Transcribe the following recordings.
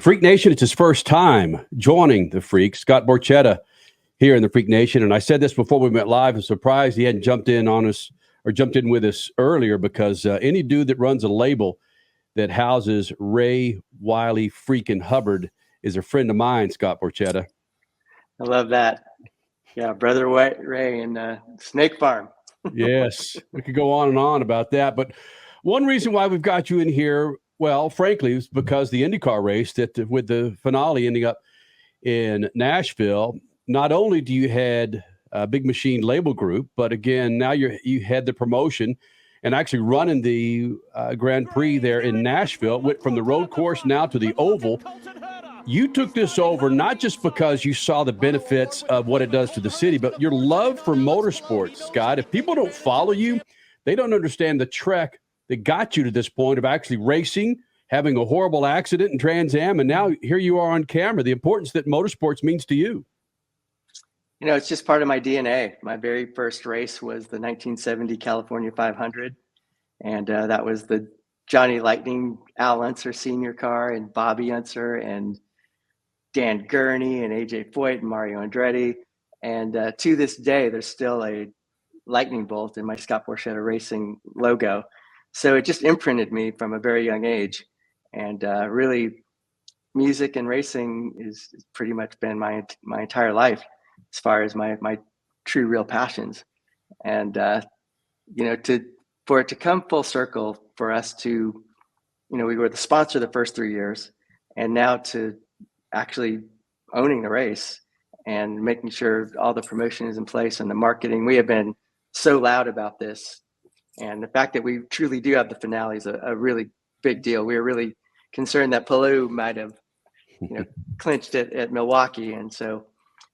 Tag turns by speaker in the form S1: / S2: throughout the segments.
S1: Freak Nation, it's his first time joining the Freaks. Scott Borchetta here in the Freak Nation. And I said this before we went live. I'm surprised he hadn't jumped in on us or jumped in with us earlier, because any dude that runs a label that houses Ray Wiley freaking Hubbard is a friend of mine, Scott Borchetta.
S2: I love that. Yeah, Brother Ray and Snake Farm.
S1: Yes, we could go on and on about that. But one reason why we've got you in here, well, frankly, is because the IndyCar race with the finale ending up in Nashville. Not only do you had a Big Machine label group, but again, now you had the promotion and actually running the Grand Prix there in Nashville. Went from the road course now to the oval. You took this over not just because you saw the benefits of what it does to the city, but your love for motorsports, Scott. If people don't follow you, they don't understand the trek that got you to this point of actually racing, having a horrible accident in Trans Am, and now here you are on camera, the importance that motorsports means to you.
S2: You know, it's just part of my DNA. My very first race was the 1970 California 500. And that was the Johnny Lightning, Al Unser senior car, and Bobby Unser, and Dan Gurney, and AJ Foyt, and Mario Andretti. And to this day, there's still a lightning bolt in my Scott Borchetta Racing logo. So it just imprinted me from a very young age. And really, music and racing is pretty much been my entire life, as far as my true real passions. And you know, for it to come full circle for us to, you know, we were the sponsor the first 3 years, and now to actually owning the race and making sure all the promotion is in place and the marketing. We have been so loud about this, and the fact that we truly do have the finale is a really big deal. We were really concerned that Palou might have, you know, clinched it at Milwaukee, and so,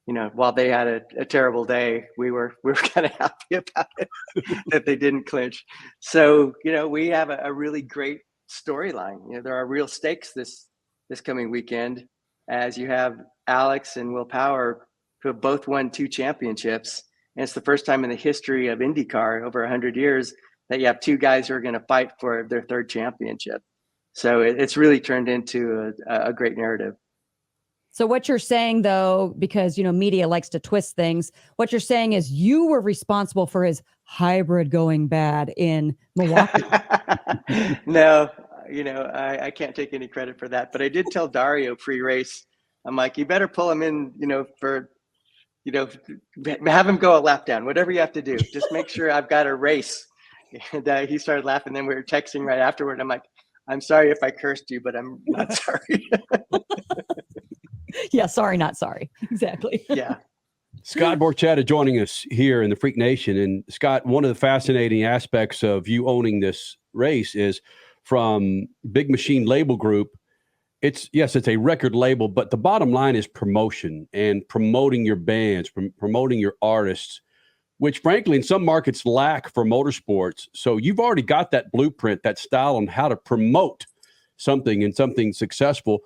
S2: you know, while they had a terrible day, we were kind of happy about it that they didn't clinch. So, you know, we have a really great storyline. You know, there are real stakes this coming weekend, as you have Alex and Will Power, who have both won 2 championships. And it's the first time in the history of IndyCar, over 100 years, that you have 2 guys who are going to fight for their 3rd championship. So it's really turned into a great narrative.
S3: So what you're saying, though, because, you know, media likes to twist things, what you're saying is you were responsible for his hybrid going bad in Milwaukee.
S2: No, you know, I can't take any credit for that. But I did tell Dario pre-race, I'm like, you better pull him in, you know, for, you know, have him go a lap down, whatever you have to do. Just make sure I've got a race. And he started laughing. Then we were texting right afterward. I'm like, I'm sorry if I cursed you, but I'm not sorry.
S3: Yeah, sorry, not sorry. Exactly.
S2: Yeah.
S1: Scott Borchetta joining us here in the Freak Nation. And Scott, one of the fascinating aspects of you owning this race is from Big Machine Label Group. It's a record label, but the bottom line is promotion and promoting your bands, promoting your artists, which frankly in some markets lack for motorsports. So you've already got that blueprint, that style on how to promote something and something successful.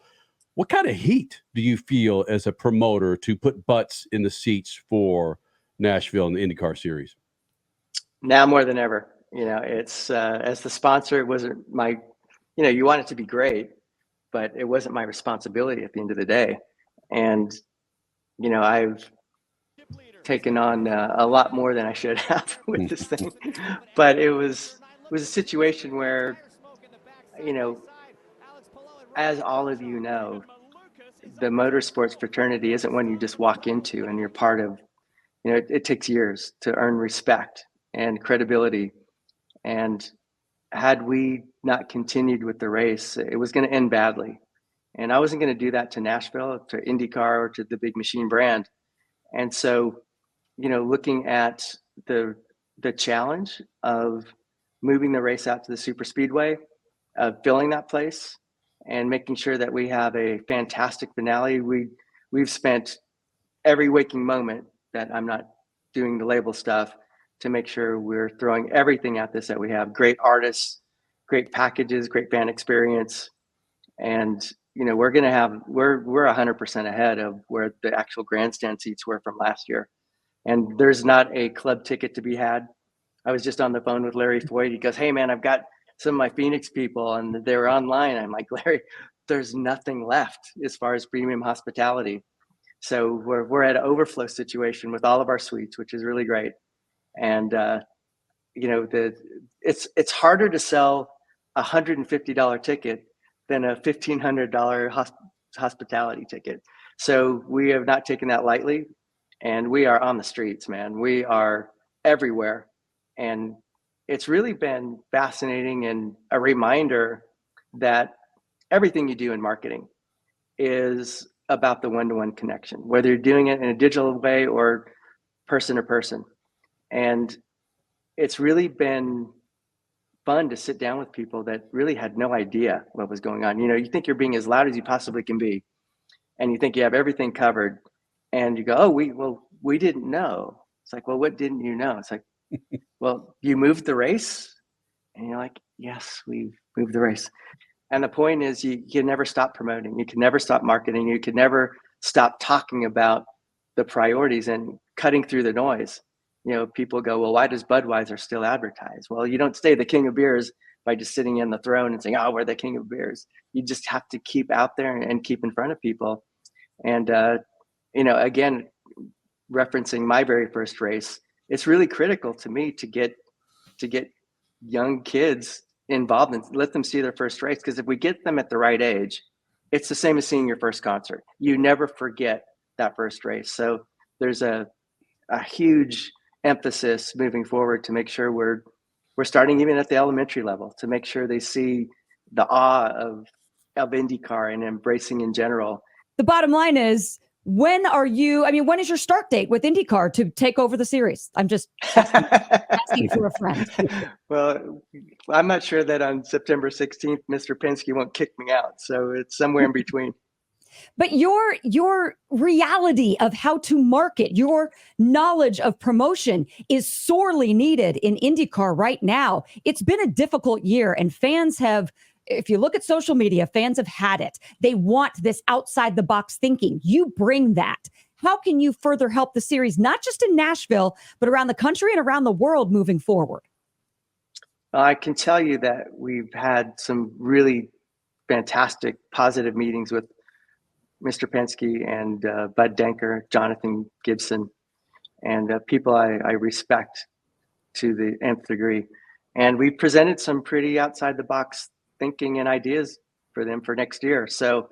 S1: What kind of heat do you feel as a promoter to put butts in the seats for Nashville and the IndyCar series?
S2: Now more than ever. You know, it's as the sponsor, it wasn't my, you know, you want it to be great, but it wasn't my responsibility at the end of the day. And, you know, I've taken on a lot more than I should have with this thing. But it was a situation where, you know, as all of you know, the motorsports fraternity isn't one you just walk into and you're part of. You know, it takes years to earn respect and credibility. And had we not continued with the race, it was going to end badly. And I wasn't going to do that to Nashville, to IndyCar, or to the Big Machine brand. And so, you know, looking at the challenge of moving the race out to the super speedway, of filling that place, and making sure that we have a fantastic finale. We've spent every waking moment that I'm not doing the label stuff to make sure we're throwing everything at this, that we have great artists, great packages, great fan experience. And, you know, we're 100% ahead of where the actual grandstand seats were from last year. And there's not a club ticket to be had. I was just on the phone with Larry Foyt. He goes, hey man, I've got some of my Phoenix people and they're online. I'm like, Larry, there's nothing left as far as premium hospitality. So we're at an overflow situation with all of our suites, which is really great. And it's harder to sell $150 ticket than a $1,500 hospitality ticket. So we have not taken that lightly, and we are on the streets, man. We are everywhere, and it's really been fascinating and a reminder that everything you do in marketing is about the one-to-one connection, whether you're doing it in a digital way or person to person. And it's really been fun to sit down with people that really had no idea what was going on. You think you're being as loud as you possibly can be, and you think you have everything covered, and you go, oh, we didn't know. It's like, well, what didn't you know? It's like, well, you moved the race. And you're like, yes, we've moved the race. And the point is, you can never stop promoting. You can never stop marketing. You can never stop talking about the priorities and cutting through the noise. People go, well, why does Budweiser still advertise? Well, you don't stay the king of beers by just sitting in the throne and saying, oh, we're the king of beers. You just have to keep out there and keep in front of people. And, again, referencing my very first race, it's really critical to me to get young kids involved and let them see their first race. Because if we get them at the right age, it's the same as seeing your first concert. You never forget that first race. So there's a huge emphasis moving forward to make sure we're starting even at the elementary level, to make sure they see the awe of IndyCar and embracing in general.
S3: The bottom line is, when is your start date with IndyCar to take over the series? I'm just asking for a friend.
S2: Well, I'm not sure that on September 16th, Mr. Penske won't kick me out. So it's somewhere in between.
S3: But your reality of how to market, your knowledge of promotion is sorely needed in IndyCar right now. It's been a difficult year, and fans have, if you look at social media, fans have had it. They want this outside the box thinking. You bring that. How can you further help the series, not just in Nashville, but around the country and around the world moving forward?
S2: I can tell you that we've had some really fantastic, positive meetings with Mr. Penske and Bud Denker, Jonathan Gibson, and people I respect to the nth degree. And we presented some pretty outside the box thinking and ideas for them for next year. So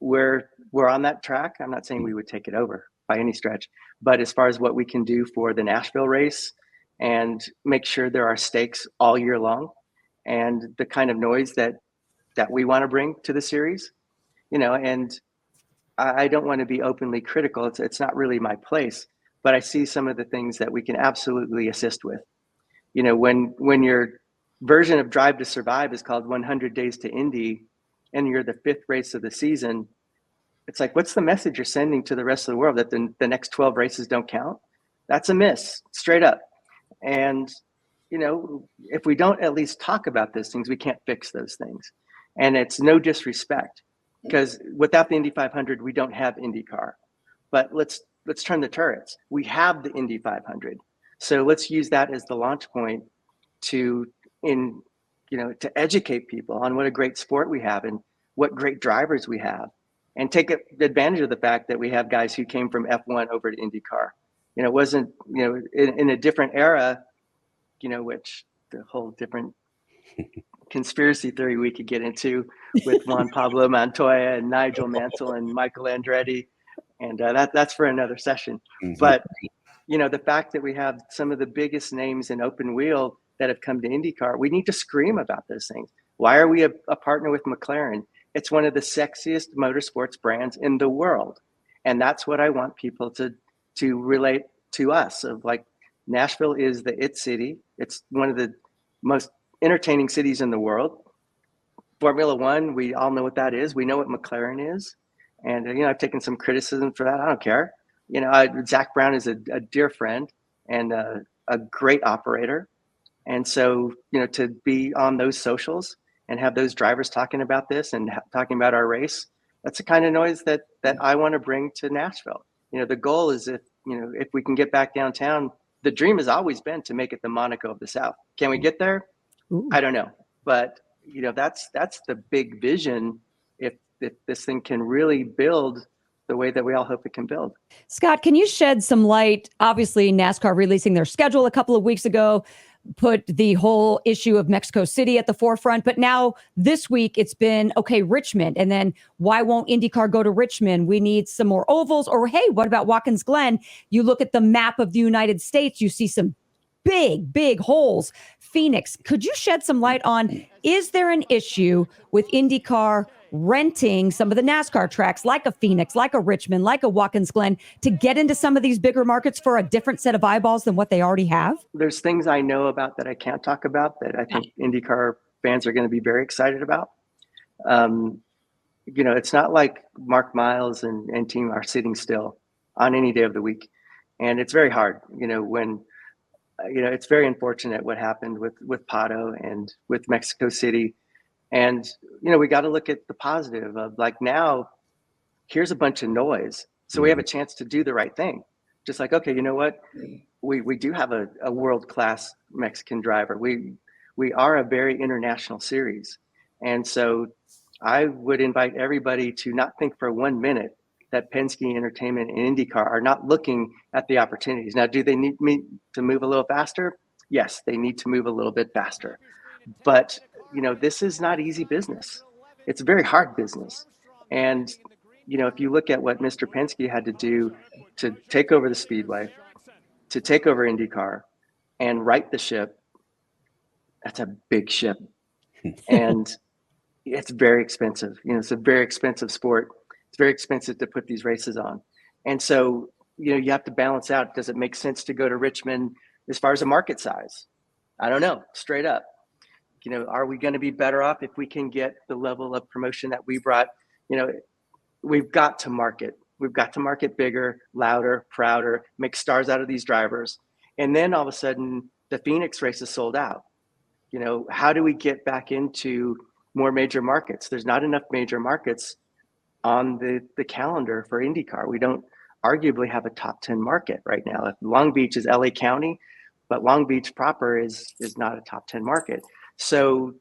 S2: we're on that track. I'm not saying we would take it over by any stretch, but as far as what we can do for the Nashville race and make sure there are stakes all year long and the kind of noise that we want to bring to the series, and I don't want to be openly critical. It's not really my place, but I see some of the things that we can absolutely assist with. When your version of Drive to Survive is called 100 Days to Indy, and you're the 5th race of the season, it's like, what's the message you're sending to the rest of the world, that the next 12 races don't count? That's a miss, straight up. And, if we don't at least talk about those things, we can't fix those things. And it's no disrespect, because without the Indy 500, we don't have IndyCar. But let's turn the turrets. We have the Indy 500. So let's use that as the launch point to educate people on what a great sport we have and what great drivers we have, and take advantage of the fact that we have guys who came from F1 over to IndyCar. It wasn't, in a different era, which the whole different conspiracy theory we could get into with Juan Pablo Montoya and Nigel Mansell and Michael Andretti. And that's for another session. Mm-hmm. But, the fact that we have some of the biggest names in open wheel that have come to IndyCar, we need to scream about those things. Why are we a partner with McLaren? It's one of the sexiest motorsports brands in the world. And that's what I want people to relate to us, of like, Nashville is the it city. It's one of the most entertaining cities in the world. Formula One, we all know what that is. We know what McLaren is. And, I've taken some criticism for that. I don't care. Zach Brown is a dear friend and a great operator. And so, to be on those socials and have those drivers talking about this and talking about our race, that's the kind of noise that I want to bring to Nashville. The goal is if we can get back downtown, the dream has always been to make it the Monaco of the South. Can we get there? Ooh. I don't know. But, that's the big vision. If this thing can really build the way that we all hope it can build.
S3: Scott, can you shed some light? Obviously, NASCAR releasing their schedule a couple of weeks ago put the whole issue of Mexico City at the forefront. But now this week it's been, okay, Richmond. And then why won't IndyCar go to Richmond? We need some more ovals. Or, hey, what about Watkins Glen? You look at the map of the United States, you see some big holes. Phoenix, could you shed some light on, is there an issue with IndyCar renting some of the NASCAR tracks like a Phoenix, like a Richmond, like a Watkins Glen to get into some of these bigger markets for a different set of eyeballs than what they already have?
S2: There's things I know about that I can't talk about that I think IndyCar fans are going to be very excited about. It's not like Mark Miles and team are sitting still on any day of the week. And it's very hard, when it's very unfortunate what happened with Pato and with Mexico City. And, we got to look at the positive of, like, now here's a bunch of noise. So we have a chance to do the right thing. Just like, okay, you know what? We do have a world-class Mexican driver. We are a very international series. And so I would invite everybody to not think for 1 minute that Penske Entertainment and IndyCar are not looking at the opportunities. Now, do they need me to move a little faster? Yes, they need to move a little bit faster. But, this is not easy business. It's a very hard business. And, if you look at what Mr. Penske had to do to take over the Speedway, to take over IndyCar and right the ship, that's a big ship. And it's very expensive. It's a very expensive sport. It's very expensive to put these races on. And so, you have to balance out, does it make sense to go to Richmond as far as a market size? I don't know, straight up. Are we going to be better off if we can get the level of promotion that we brought? We've got to market. We've got to market bigger, louder, prouder, make stars out of these drivers. And then all of a sudden, the Phoenix race is sold out. How do we get back into more major markets? There's not enough major markets on the calendar for IndyCar. We don't arguably have a top 10 market right now. Long Beach is LA County, but Long Beach proper is not a top 10 market. So,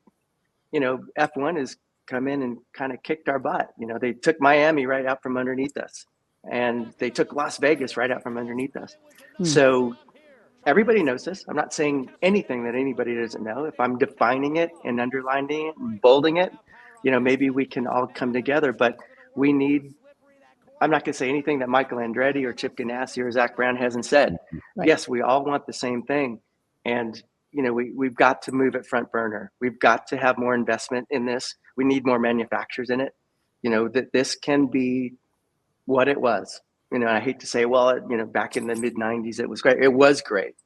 S2: F1 has come in and kind of kicked our butt. They took Miami right out from underneath us, and they took Las Vegas right out from underneath us. So everybody knows this. I'm not saying anything that anybody doesn't know. If I'm defining it and underlining it and bolding it, maybe we can all come together. But we need, I'm not going to say anything that Michael Andretti or Chip Ganassi or Zach Brown hasn't said. Right. Yes, we all want the same thing. And, we've got to move it front burner. We've got to have more investment in this. We need more manufacturers in it. That this can be what it was. I hate to say, well, back in the mid 90s, it was great. It was great.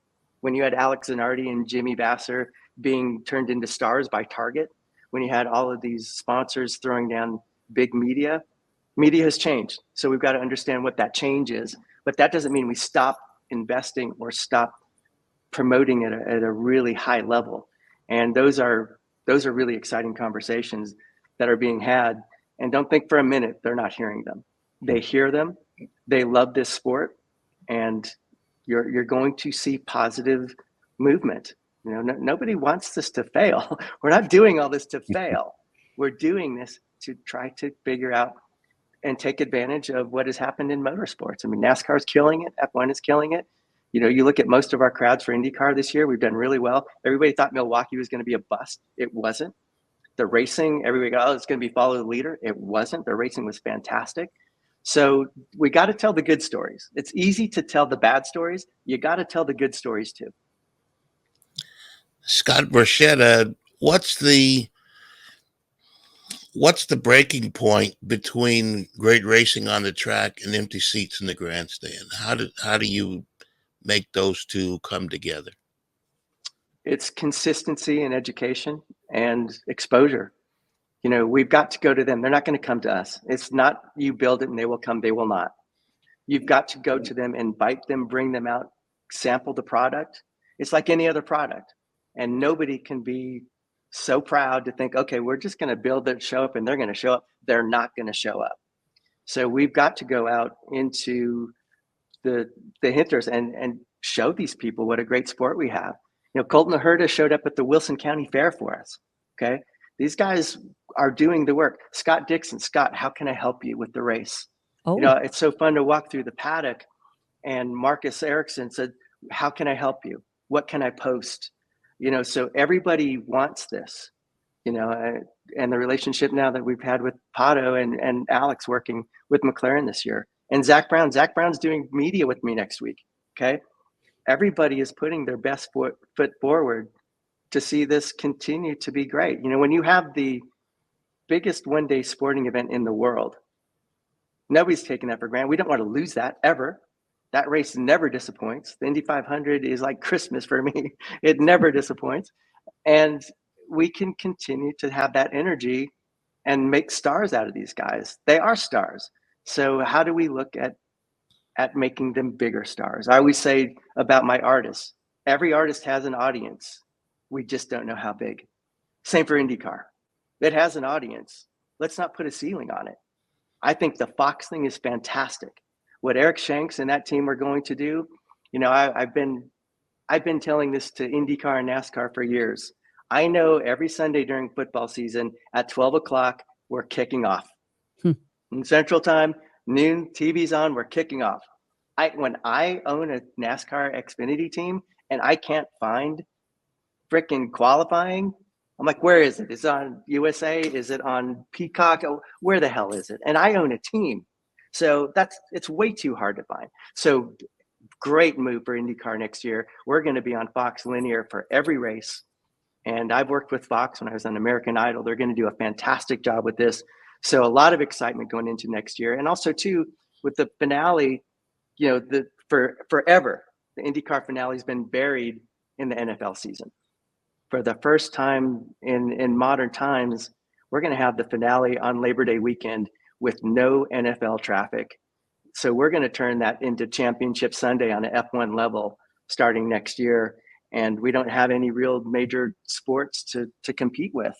S2: When you had Alex Zanardi and Jimmy Vasser being turned into stars by Target, when you had all of these sponsors throwing down big media has changed. So we've got to understand what that change is. But that doesn't mean we stop investing or stop promoting it at a really high level. And those are really exciting conversations that are being had. And don't think for a minute they're not hearing them. They hear them. They love this sport, and you're going to see positive movement. Nobody wants this to fail. We're not doing all this to fail. We're doing this to try to figure out and take advantage of what has happened in motorsports. I mean, NASCAR is killing it. F1 is killing it. You look at most of our crowds for IndyCar this year, we've done really well. Everybody thought Milwaukee was going to be a bust. It wasn't. The racing, everybody go, it's going to be follow the leader. It wasn't. The racing was fantastic. So we got to tell the good stories. It's easy to tell the bad stories. You got to tell the good stories too.
S4: Scott Borchetta, what's the breaking point between great racing on the track and empty seats in the grandstand? How do you make those two come together?
S2: It's consistency and education and exposure. We've got to go to them. They're not going to come to us. It's not you build it and they will come. They will not. You've got to go to them, invite them, bring them out, sample the product. It's like any other product. And nobody can be so proud to think, okay, we're just going to build it, show up, and they're going to show up. They're not going to show up. So we've got to go out into the hitters and show these people what a great sport we have. Colton Herta showed up at the Wilson County Fair for us. Okay. These guys are doing the work. Scott Dixon, Scott, how can I help you with the race?
S3: Oh,
S2: You know, it's so fun to walk through the paddock, and Marcus Erickson said, how can I help you? What can I post? You know, so everybody wants this, you know, and the relationship now that we've had with Pato and Alex working with McLaren this year, and Zach Brown's doing media with me next week. Okay. Everybody is putting their best foot forward to see this continue to be great. You know, when you have the biggest one-day sporting event in the world, nobody's taking that for granted. We don't want to lose that ever. That race never disappoints. The Indy 500 is like Christmas for me. It never disappoints. And we can continue to have that energy and make stars out of these guys. They are stars. So how do we look at making them bigger stars? I always say about my artists, every artist has an audience. We just don't know how big. Same for IndyCar. It has an audience. Let's not put a ceiling on it. I think the Fox thing is fantastic. What Eric Shanks and that team are going to do, you know, I've been telling this to IndyCar and NASCAR for years. I know every Sunday during football season at 12 o'clock, we're kicking off. In Central Time, noon, TV's on, we're kicking off. When I own a NASCAR Xfinity team and I can't find freaking qualifying, I'm like, where is it? Is it on USA? Is it on Peacock? Oh, where the hell is it? And I own a team. So it's way too hard to find. So great move for IndyCar next year. We're going to be on Fox Linear for every race. And I've worked with Fox when I was on American Idol. They're going to do a fantastic job with this. So a lot of excitement going into next year. And also too, with the finale, you know, forever, the IndyCar finale has been buried in the NFL season. For the first time in modern times, we're going to have the finale on Labor Day weekend with no NFL traffic. So we're going to turn that into Championship Sunday on an F1 level starting next year. And we don't have any real major sports to compete with.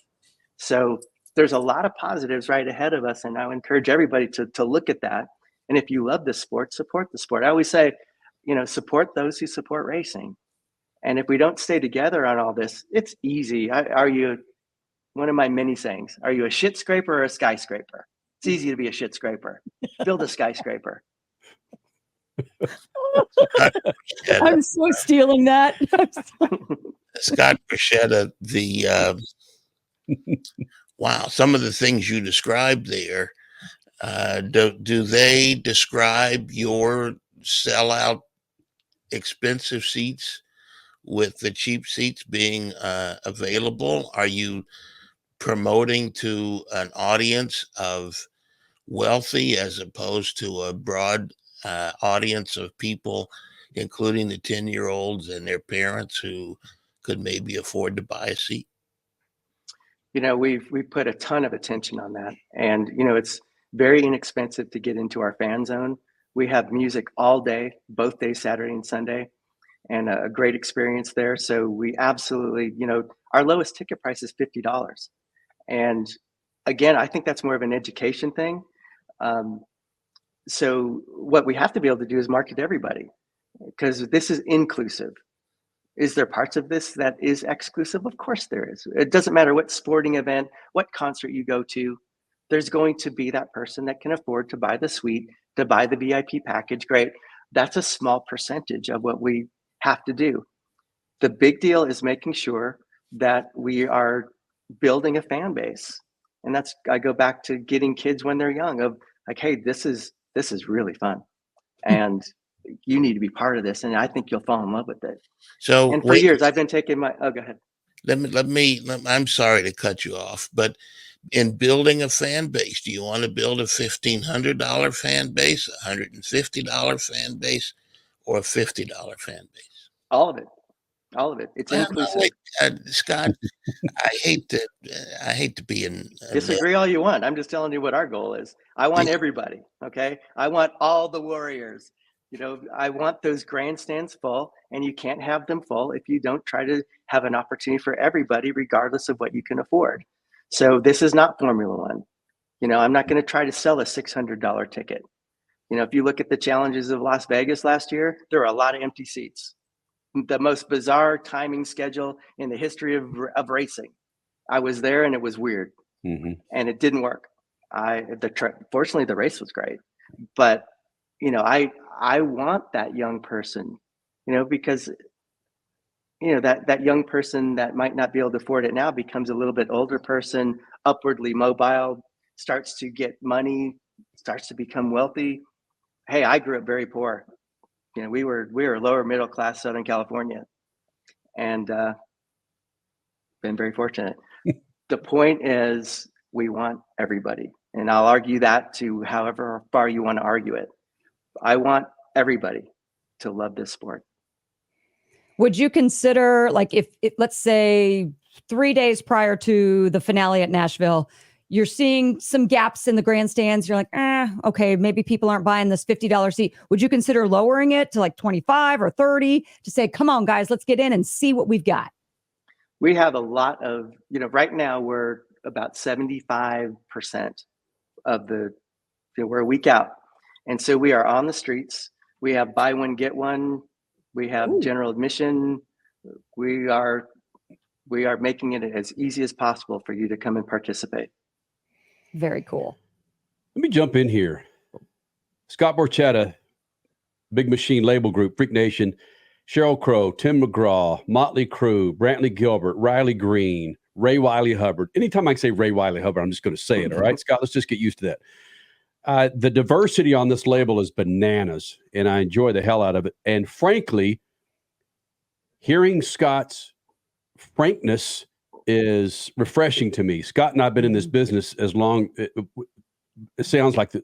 S2: So there's a lot of positives right ahead of us. And I would encourage everybody to look at that. And if you love the sport, support the sport. I always say, you know, support those who support racing. And if we don't stay together on all this, it's easy. Are you, one of my many sayings, are you a shit scraper or a skyscraper? It's easy to be a shit scraper. Build a skyscraper.
S3: I'm so stealing that.
S4: Scott Borchetta, wow, some of the things you described there, do they describe your sellout expensive seats with the cheap seats being available? Are you promoting to an audience of wealthy as opposed to a broad audience of people, including the 10-year-olds and their parents who could maybe afford to buy a seat?
S2: You know, we've put a ton of attention on that. And, you know, it's very inexpensive to get into our fan zone. We have music all day, both days, Saturday and Sunday, and a great experience there. So we absolutely, you know, our lowest ticket price is $50. And again, I think that's more of an education thing. So what we have to be able to do is market to everybody, because this is inclusive. Is there parts of this that is exclusive? Of course there is. It doesn't matter what sporting event, what concert you go to, there's going to be that person that can afford to buy the suite, to buy the VIP package. Great. That's a small percentage of what we have to do. The big deal is making sure that we are building a fan base. And that's, I go back to getting kids when they're young of like, hey, this is really fun. And you need to be part of this. And I think you'll fall in love with it.
S4: So,
S2: and for years, I've been taking my, oh, go ahead.
S4: I'm sorry to cut you off, but in building a fan base, do you want to build a $1,500 fan base, a $150 fan base, or a $50 fan base?
S2: All of it. All of it. It's inclusive.
S4: Scott, I hate to be in
S2: disagree all you want. I'm just telling you what our goal is. I want everybody. Okay. I want all the warriors. You know, I want those grandstands full, and you can't have them full if you don't try to have an opportunity for everybody, regardless of what you can afford. So this is not Formula One. You know, I'm not going to try to sell a $600 ticket. You know, if you look at the challenges of Las Vegas last year, there were a lot of empty seats. The most bizarre timing schedule in the history of racing. I was there and it was weird. and it didn't work. Fortunately, the race was great, but I want that young person, because that young person that might not be able to afford it now becomes a little bit older person, upwardly mobile, starts to get money, starts to become wealthy. Hey, I grew up very poor. We were lower middle class Southern California, and been very fortunate. The point is, we want everybody, and I'll argue that to however far you want to argue it. I want everybody to love this sport.
S3: Would you consider, like, if let's say 3 days prior to the finale at Nashville, you're seeing some gaps in the grandstands, you're like, okay, maybe people aren't buying this $50 seat. Would you consider lowering it to like 25 or 30 to say, come on, guys, let's get in and see what we've got?
S2: We have a lot of, right now we're about 75% of we're a week out. And so we are on the streets. We have buy one, get one. We have general admission. We are making it as easy as possible for you to come and participate.
S3: Very cool.
S1: Let me jump in here. Scott Borchetta, Big Machine Label Group, Freak Nation, Sheryl Crow, Tim McGraw, Motley Crue, Brantley Gilbert, Riley Green, Ray Wiley Hubbard. Anytime I say Ray Wiley Hubbard, I'm just going to say it. All right, Scott, let's just get used to that. The diversity on this label is bananas, and I enjoy the hell out of it. And frankly, hearing Scott's frankness is refreshing to me. Scott and I've been in this business as long. It sounds like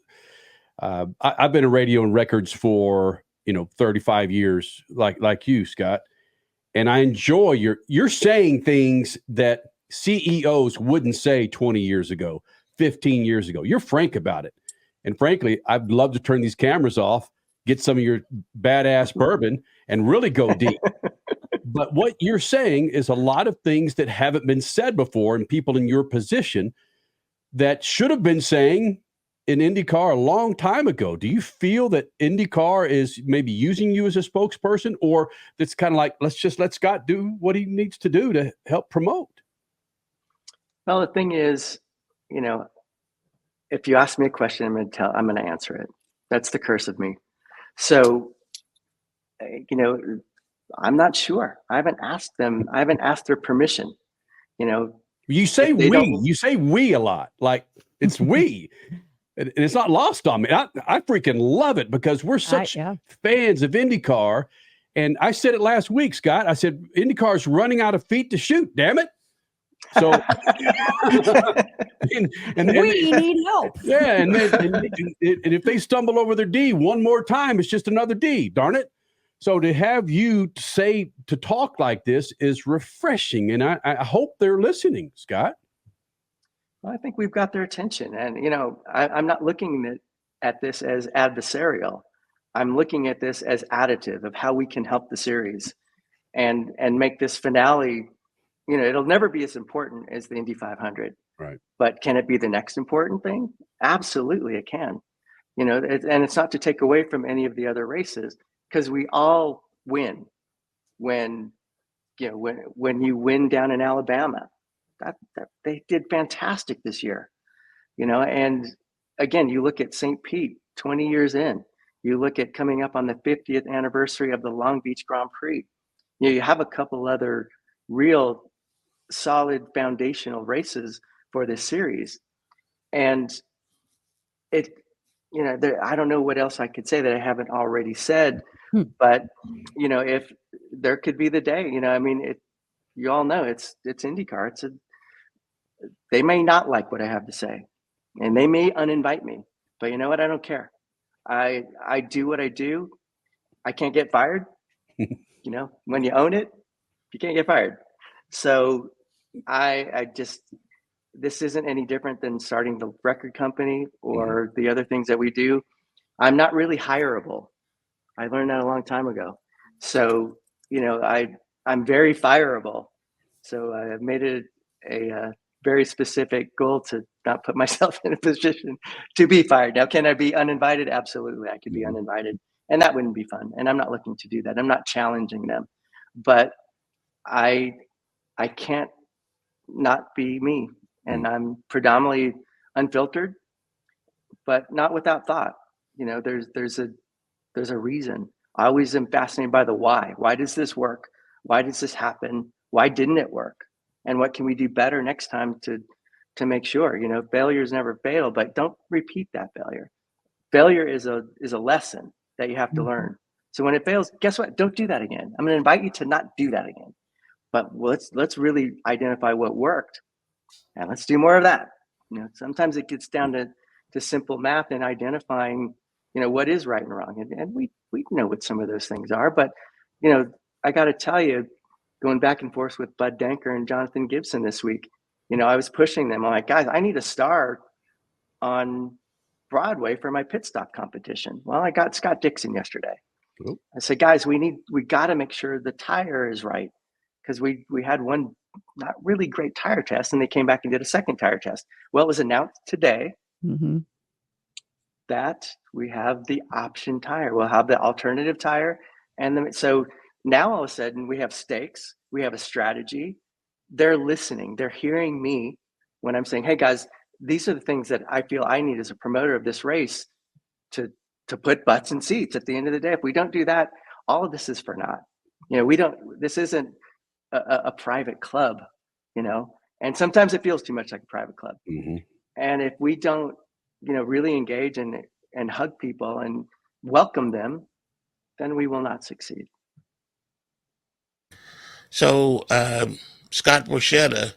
S1: I've been in radio and records for 35 years, like you, Scott. And I enjoy you're saying things that CEOs wouldn't say 20 years ago, 15 years ago. You're frank about it. And frankly, I'd love to turn these cameras off, get some of your badass bourbon, and really go deep. But what you're saying is a lot of things that haven't been said before, and people in your position that should have been saying in IndyCar a long time ago. Do you feel that IndyCar is maybe using you as a spokesperson, or it's kind of like, let's let Scott do what he needs to do to help promote?
S2: Well, the thing is, if you ask me a question, I'm going to answer it. That's the curse of me. So, I'm not sure. I haven't asked them. I haven't asked their permission.
S1: You say we. You say we a lot. Like it's we. And it's not lost on me. I freaking love it because we're such fans of IndyCar. And I said it last week, Scott. I said IndyCar's running out of feet to shoot. Damn it! So, and
S3: we need help.
S1: Yeah, and if they stumble over their D one more time, it's just another D. Darn it! So to have you to talk like this is refreshing, and I hope they're listening, Scott.
S2: Well, I think we've got their attention, and I'm not looking at this as adversarial. I'm looking at this as additive of how we can help the series, and make this finale. It'll never be as important as the Indy 500,
S1: right?
S2: But can it be the next important thing? Absolutely, it can. And it's not to take away from any of the other races, because we all win when you win down in Alabama. That they did fantastic this year, and again, you look at St. Pete 20 years in, you look at coming up on the 50th anniversary of the Long Beach Grand Prix. You have a couple other real solid foundational races for this series, and I don't know what else I could say that I haven't already said, but if there could be the day, you all know it's IndyCar. They may not like what I have to say, and they may uninvite me, but you know what? I don't care. I do what I do. I can't get fired. When you own it, you can't get fired. So this isn't any different than starting the record company or the other things that we do. I'm not really hireable. I learned that a long time ago. So, I'm very fireable. So I've made it a very specific goal to not put myself in a position to be fired. Now, can I be uninvited? Absolutely. I could be uninvited, and that wouldn't be fun. And I'm not looking to do that. I'm not challenging them, but I can't not be me. and I'm predominantly unfiltered, but not without thought. You know, there's a reason. I always am fascinated by the why. Why does this work? Why does this happen? Why didn't it work? And what can we do better next time to make sure? You know, failures never fail, but don't repeat that failure. Failure is a lesson that you have to learn. So when it fails, guess what? Don't do that again. I'm going to invite you to not do that again. But let's really identify what worked, and let's do more of that. You know, sometimes it gets down to simple math and identifying, you know, what is right and wrong, and we know what some of those things are. But you know, I got to tell you, going back and forth with Bud Denker and Jonathan Gibson this week, you know, I was pushing them. I'm like, guys, I need a star on Broadway for my pit stop competition. Well, I got Scott Dixon yesterday.
S1: Cool.
S2: I said, guys, we got to make sure the tire is right, because we had one not really great tire test, and they came back and did a second tire test. Well, it was announced today that we have the option tire. We'll have the alternative tire, and then so now all of a sudden we have stakes. We have a strategy. They're listening. They're hearing me when I'm saying, hey guys, these are the things that I feel I need as a promoter of this race to put butts in seats at the end of the day. If we don't do that, all of this is for naught. You know, this isn't a private club, you know, and sometimes it feels too much like a private club. And if we don't, you know, really engage and hug people and welcome them, then we will not succeed.
S4: So, Scott Borchetta,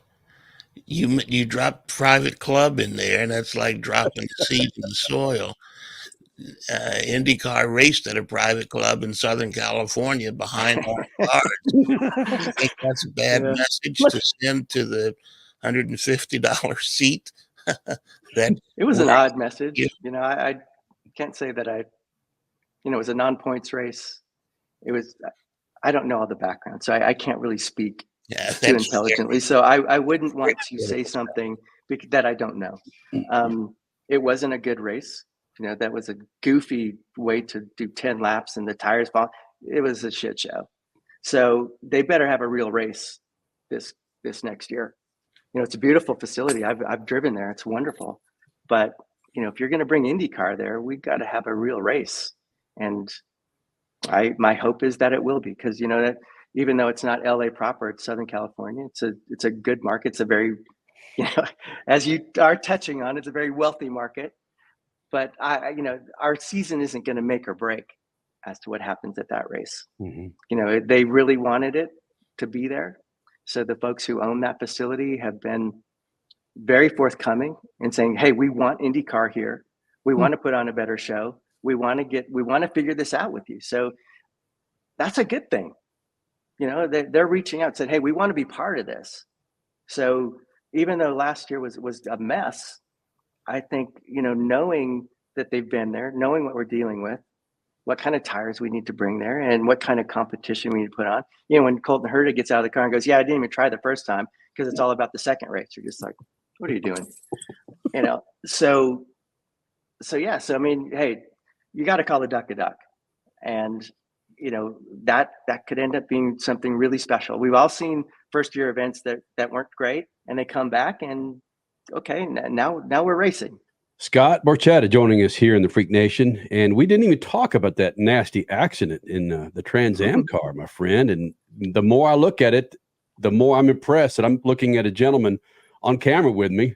S4: you drop private club in there, and that's like dropping a seed in the soil. IndyCar raced at a private club in Southern California behind all cars. I think that's a bad message to send to the $150 seat. That
S2: it was an odd message. You know, I can't say that you know, it was a non-points race. It was, I don't know all the background, so I can't really speak too intelligently. So I wouldn't want to say something that I don't know. It wasn't a good race. You know, that was a goofy way to do 10 laps and the tires fall. It was a shit show. So they better have a real race this next year. You know, it's a beautiful facility. I've driven there. It's wonderful. But, you know, if you're going to bring IndyCar there, we've got to have a real race. And my hope is that it will be, because, you know, that even though it's not LA proper, it's Southern California. It's a good market. It's a very, you know, as you are touching on, it's a very wealthy market. But you know, our season isn't going to make or break as to what happens at that race. You know, they really wanted it to be there. So the folks who own that facility have been very forthcoming in saying, hey, we want IndyCar here. We want to put on a better show. We want to figure this out with you. So that's a good thing. You know, they're reaching out and said, hey, we want to be part of this. So even though last year was a mess, I think, you know, knowing that they've been there, knowing what we're dealing with, what kind of tires we need to bring there, and what kind of competition we need to put on. You know, when Colton Herta gets out of the car and goes, yeah, I didn't even try the first time because it's all about the second race. You're just like, what are you doing? You know, so yeah. So, I mean, hey, you got to call the duck a duck. And, you know, that could end up being something really special. We've all seen first year events that weren't great, and they come back and, okay, now we're racing.
S1: Scott Borchetta joining us here in the Freak Nation, and we didn't even talk about that nasty accident in the Trans Am car, my friend. And the more I look at it, the more I'm impressed that I'm looking at a gentleman on camera with me,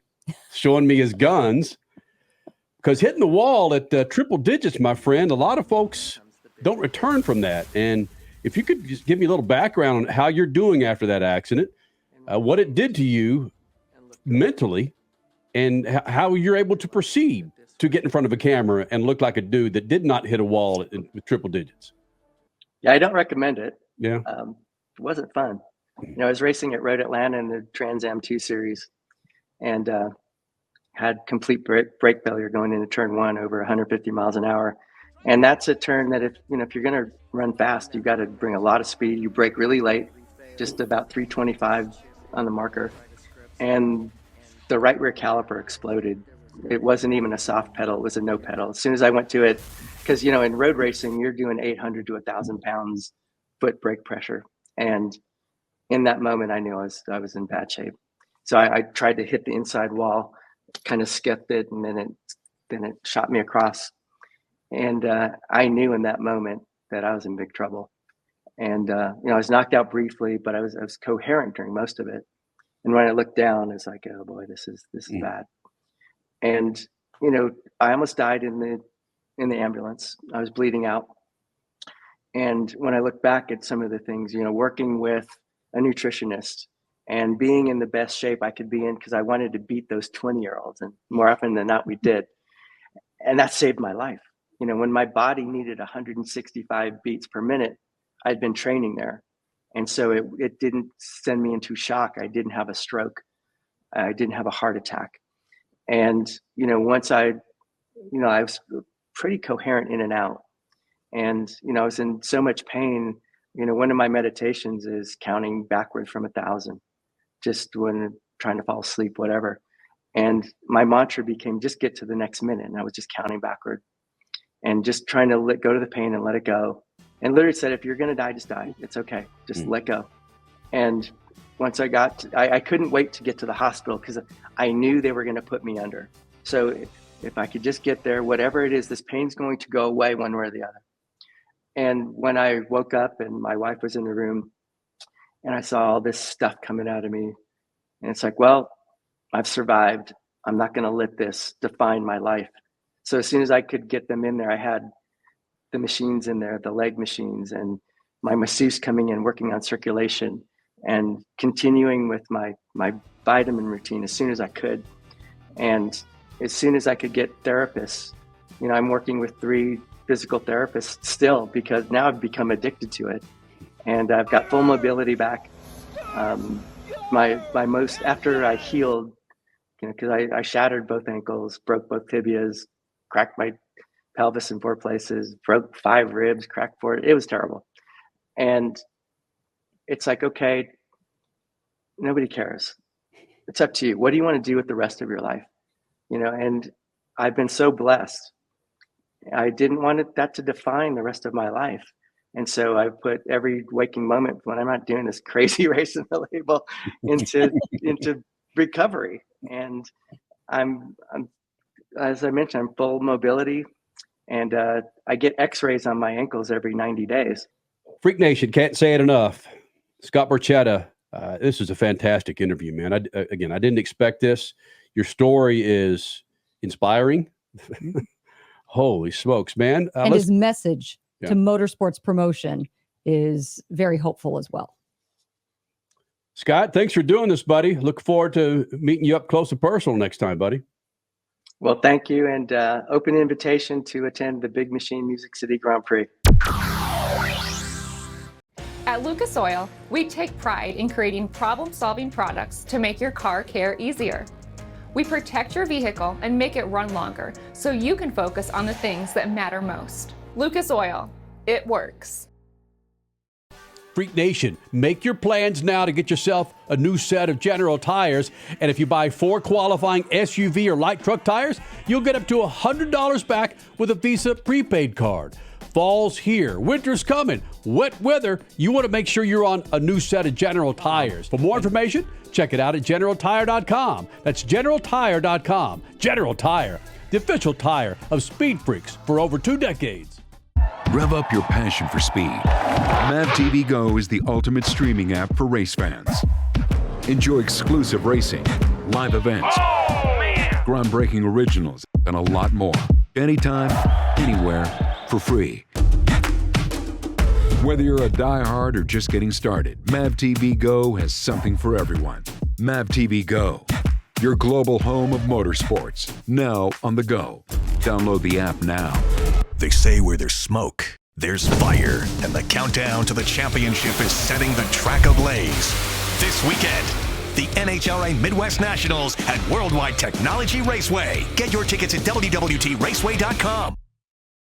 S1: showing me his guns, because hitting the wall at triple digits, my friend, a lot of folks don't return from that. And if you could just give me a little background on how you're doing after that accident, what it did to you mentally, and how you're able to proceed to get in front of a camera and look like a dude that did not hit a wall with triple digits.
S2: Yeah, I don't recommend it.
S1: Yeah.
S2: It wasn't fun. You know, I was racing at Road Atlanta in the Trans Am 2 series, and had complete brake failure going into turn 1 over 150 miles an hour. And that's a turn that if you're going to run fast, you've got to bring a lot of speed. You brake really late, just about 325 on the marker. And the right rear caliper exploded. It wasn't even a soft pedal. It was a no pedal. As soon as I went to it, because, you know, in road racing, you're doing 800 to 1,000 pounds foot brake pressure. And in that moment, I knew I was in bad shape. So I tried to hit the inside wall, kind of skipped it, and then it shot me across. And I knew in that moment that I was in big trouble. And I was knocked out briefly, but I was coherent during most of it. And when I looked down, it's like, oh boy, this is bad. And I almost died in the ambulance. I was bleeding out. And when I look back at some of the things, working with a nutritionist and being in the best shape I could be in, because I wanted to beat those 20-year-olds, and more often than not, we did. And that saved my life. When my body needed 165 beats per minute, I'd been training there. And so it didn't send me into shock. I didn't have a stroke. I didn't have a heart attack. And, once I was pretty coherent in and out. And, I was in so much pain. One of my meditations is counting backward from 1,000, just when trying to fall asleep, whatever. And my mantra became just get to the next minute. And I was just counting backward and just trying to let go to the pain and let it go. And literally said, if you're going to die, just die. It's okay. Just let go. And once I couldn't wait to get to the hospital because I knew they were going to put me under. So if I could just get there, whatever it is, this pain's going to go away one way or the other. And when I woke up and my wife was in the room and I saw all this stuff coming out of me, and it's like, well, I've survived. I'm not going to let this define my life. So as soon as I could get them in there, I had the machines in there, the leg machines, and my masseuse coming in, working on circulation and continuing with my vitamin routine as soon as I could. And as soon as I could get therapists, I'm working with 3 physical therapists still, because now I've become addicted to it. And I've got full mobility back. After I healed, because I shattered both ankles, broke both tibias, cracked my pelvis in 4 places, broke 5 ribs, cracked 4. It was terrible. And it's like, okay, nobody cares. It's up to you. What do you want to do with the rest of your life? And I've been so blessed. I didn't want that to define the rest of my life. And so I put every waking moment when I'm not doing this crazy race in the label into recovery. And I'm as I mentioned, I'm full mobility, and I get x-rays on my ankles every 90 days.
S1: Freak Nation, can't say it enough. Scott Borchetta, this is a fantastic interview, man. I didn't expect this. Your story is inspiring. Holy smokes, man.
S3: And his message to motorsports promotion is very hopeful as well.
S1: Scott, thanks for doing this, buddy. Look forward to meeting you up close and personal next time, buddy.
S2: Well, thank you, and open invitation to attend the Big Machine Music City Grand Prix.
S5: At Lucas Oil, we take pride in creating problem-solving products to make your car care easier. We protect your vehicle and make it run longer so you can focus on the things that matter most. Lucas Oil, it works.
S1: Freak Nation, make your plans now to get yourself a new set of General tires. And if you buy 4 qualifying SUV or light truck tires, you'll get up to $100 back with a Visa prepaid card. Fall's here. Winter's coming. Wet weather. You want to make sure you're on a new set of General tires. For more information, check it out at GeneralTire.com. That's GeneralTire.com. General Tire, the official tire of SpeedFreaks for over 2 decades.
S6: Rev up your passion for speed. MAVTV Go is the ultimate streaming app for race fans. Enjoy exclusive racing, live events, groundbreaking originals, and a lot more. Anytime, anywhere, for free. Whether you're a diehard or just getting started, MAVTV Go has something for everyone. MAVTV Go, your global home of motorsports, now on the go. Download the app now.
S7: They say where there's smoke, there's fire, and the countdown to the championship is setting the track ablaze. This weekend, the NHRA Midwest Nationals at Worldwide Technology Raceway. Get your tickets at WWTRaceway.com.